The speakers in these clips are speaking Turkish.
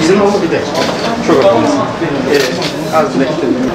Bizim ama bir de. Çok önemli. Evet. Az bekledim.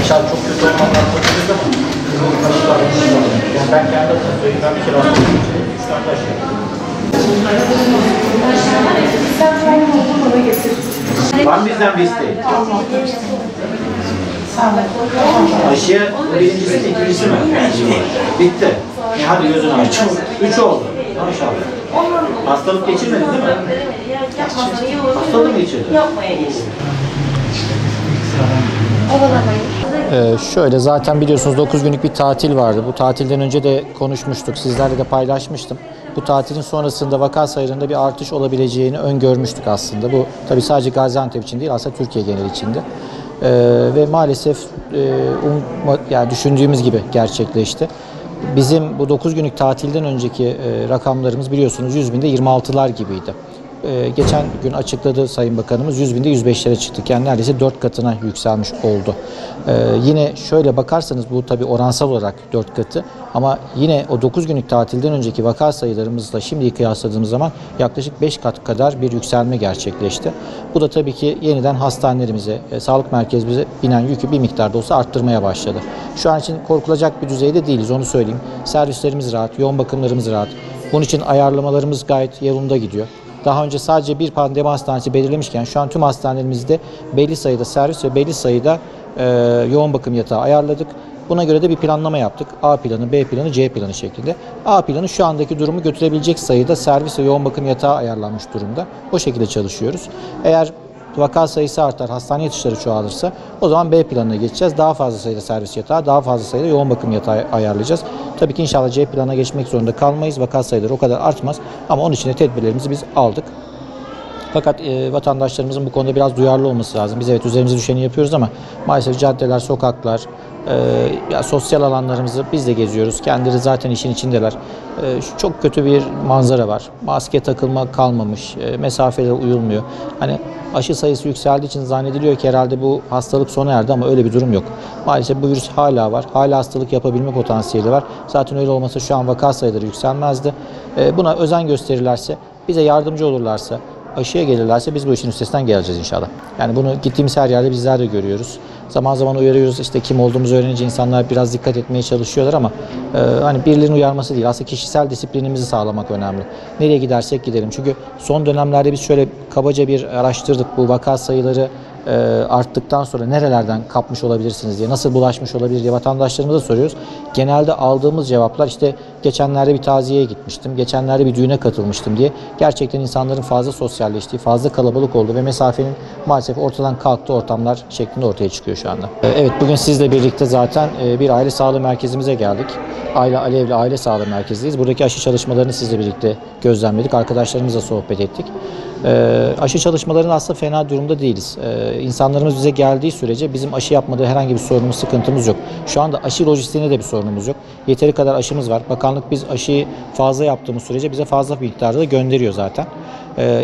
İnşallah çok kötü olmadan kurtulacağız ama yani ben kendi adıma söyleyeyim, ben bir kere hastayım. 3 tane taş yedim. Var mı bizden bir isteği? Aşıya birincisi, ikincisi mi? Bitti. Hadi gözünü aç. 3 oldu. Maşallah. Hastalık geçirmedin değil mi? Hastalık mı geçirdin? Yapmaya geçtim. Şöyle zaten biliyorsunuz 9 günlük bir tatil vardı. Bu tatilden önce de konuşmuştuk. Sizlerle de paylaşmıştım. Bu tatilin sonrasında vaka sayılarında bir artış olabileceğini öngörmüştük aslında. Bu tabii sadece Gaziantep için değil, aslında Türkiye geneli içinde. Ve maalesef yani düşündüğümüz gibi gerçekleşti. Bizim bu 9 günlük tatilden önceki rakamlarımız biliyorsunuz 100.000'de 26'lar gibiydi. Geçen gün açıkladı Sayın Bakanımız 100.000'de 105'lere çıktık. Yani neredeyse 4 katına yükselmiş oldu. Yine şöyle bakarsanız bu tabii oransal olarak 4 katı ama yine o 9 günlük tatilden önceki vaka sayılarımızla şimdiyi kıyasladığımız zaman yaklaşık 5 kat kadar bir yükselme gerçekleşti. Bu da tabii ki yeniden hastanelerimize, sağlık merkezimize binen yükü bir miktarda olsa arttırmaya başladı. Şu an için korkulacak bir düzeyde değiliz, onu söyleyeyim. Servislerimiz rahat, yoğun bakımlarımız rahat. Bunun için ayarlamalarımız gayet yolunda gidiyor. Daha önce sadece bir pandemi hastanesi belirlemişken şu an tüm hastanelerimizde belli sayıda servis ve belli sayıda yoğun bakım yatağı ayarladık. Buna göre de bir planlama yaptık. A planı, B planı, C planı şeklinde. A planı şu andaki durumu götürebilecek sayıda servis ve yoğun bakım yatağı ayarlanmış durumda. O şekilde çalışıyoruz. Eğer vaka sayısı artar, hastane yatışları çoğalırsa o zaman B planına geçeceğiz. Daha fazla sayıda servis yatağı, daha fazla sayıda yoğun bakım yatağı ayarlayacağız. Tabii ki inşallah C planına geçmek zorunda kalmayız. Vaka sayıları o kadar artmaz ama onun için de tedbirlerimizi biz aldık. Fakat vatandaşlarımızın bu konuda biraz duyarlı olması lazım. Biz evet üzerimize düşeni yapıyoruz ama maalesef caddeler, sokaklar, ya sosyal alanlarımızı biz de geziyoruz. Kendileri zaten işin içindeler. Çok kötü bir manzara var. Maske takılma kalmamış, mesafelere uyulmuyor. Hani aşı sayısı yükseldiği için zannediliyor ki herhalde bu hastalık sona erdi ama öyle bir durum yok. Maalesef bu virüs hala var. Hala hastalık yapabilme potansiyeli var. Zaten öyle olmasa şu an vaka sayıları yükselmezdi. Buna özen gösterirlerse, bize yardımcı olurlarsa, aşıya gelirlerse biz bu işin üstesinden geleceğiz inşallah. Yani bunu gittiğimiz her yerde bizler de görüyoruz. Zaman zaman uyarıyoruz, işte kim olduğumuzu öğrenince insanlar biraz dikkat etmeye çalışıyorlar ama hani birilerinin uyarması değil, aslında kişisel disiplinimizi sağlamak önemli. Nereye gidersek gidelim. Çünkü son dönemlerde biz şöyle kabaca bir araştırdık, bu vaka sayıları arttıktan sonra nerelerden kapmış olabilirsiniz diye, nasıl bulaşmış olabilir diye vatandaşlarımıza soruyoruz. Genelde aldığımız cevaplar işte geçenlerde bir taziyeye gitmiştim, geçenlerde bir düğüne katılmıştım diye. Gerçekten insanların fazla sosyalleştiği, fazla kalabalık olduğu ve mesafenin maalesef ortadan kalktığı ortamlar şeklinde ortaya çıkıyor şu anda. Evet, bugün sizle birlikte zaten bir aile sağlığı merkezimize geldik. Alevli Aile Sağlığı Merkezi'deyiz. Buradaki aşı çalışmalarını sizle birlikte gözlemledik. Arkadaşlarımızla sohbet ettik. Aşı çalışmalarının aslında fena durumda değiliz. İnsanlarımız bize geldiği sürece bizim aşı yapmada herhangi bir sorunumuz, sıkıntımız yok. Şu anda aşı lojistiğinde de bir sorunumuz yok. Yeteri kadar aşımız var. Bakanlık biz aşıyı fazla yaptığımız sürece bize fazla bir miktarda da gönderiyor zaten.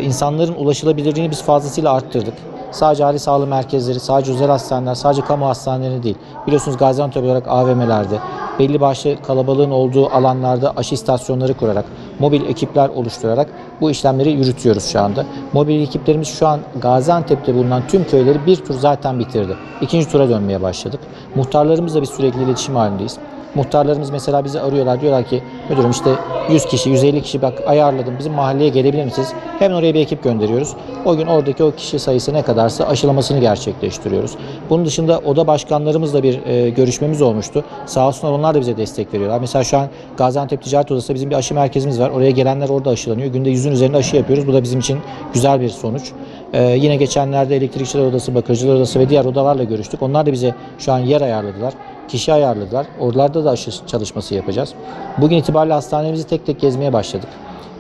İnsanların ulaşılabilirliğini biz fazlasıyla arttırdık. Sadece aile sağlığı merkezleri, sadece özel hastaneler, sadece kamu hastaneleri değil. Biliyorsunuz Gaziantep olarak AVM'lerde, belli başlı kalabalığın olduğu alanlarda aşı istasyonları kurarak, mobil ekipler oluşturarak bu işlemleri yürütüyoruz şu anda. Mobil ekiplerimiz şu an Gaziantep'te bulunan tüm köyleri bir tur zaten bitirdi. İkinci tura dönmeye başladık. Muhtarlarımızla biz sürekli iletişim halindeyiz. Muhtarlarımız mesela bizi arıyorlar, diyorlar ki müdürüm işte 100 kişi, 150 kişi bak ayarladım, bizim mahalleye gelebilir misiniz? Hemen oraya bir ekip gönderiyoruz. O gün oradaki o kişi sayısı ne kadarsa aşılamasını gerçekleştiriyoruz. Bunun dışında oda başkanlarımızla bir görüşmemiz olmuştu. Sağ olsunlar, onlar da bize destek veriyorlar. Mesela şu an Gaziantep Ticaret Odası'nda bizim bir aşı merkezimiz var. Oraya gelenler orada aşılanıyor. Günde 100'ün üzerinde aşı yapıyoruz. Bu da bizim için güzel bir sonuç. Yine geçenlerde elektrikçiler odası, bakıcılar odası ve diğer odalarla görüştük. Onlar da bize şu an yer ayarladılar. Kişi ayarladılar. Oralarda da aşı çalışması yapacağız. Bugün itibariyle hastanemizi tek tek gezmeye başladık.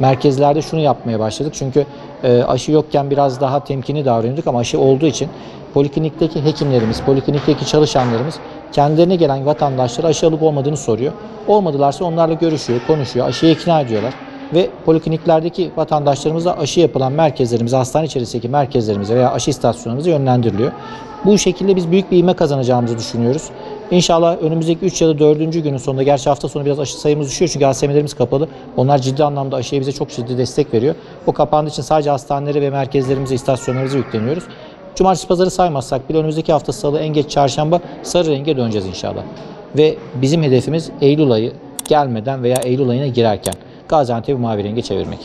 Merkezlerde şunu yapmaya başladık. Çünkü aşı yokken biraz daha temkinli davranıyorduk ama aşı olduğu için poliklinikteki hekimlerimiz, poliklinikteki çalışanlarımız kendilerine gelen vatandaşlara aşı alıp olmadığını soruyor. Olmadılarsa onlarla görüşüyor, konuşuyor, aşıya ikna ediyorlar. Ve polikliniklerdeki vatandaşlarımıza aşı yapılan merkezlerimize, hastane içerisindeki merkezlerimize veya aşı istasyonlarımıza yönlendiriliyor. Bu şekilde biz büyük bir ivme kazanacağımızı düşünüyoruz. İnşallah önümüzdeki 3 ya da 4. günün sonunda, gerçi hafta sonu biraz aşı sayımız düşüyor çünkü ASM'lerimiz kapalı. Onlar ciddi anlamda aşıya bize çok ciddi destek veriyor. O kapandığı için sadece hastanelere ve merkezlerimize, istasyonlarımıza yükleniyoruz. Cumartesi pazarı saymazsak bile önümüzdeki hafta salı, en geç çarşamba sarı renge döneceğiz inşallah. Ve bizim hedefimiz Eylül ayı gelmeden veya Eylül ayına girerken Gaziantep'i mavi renge çevirmek.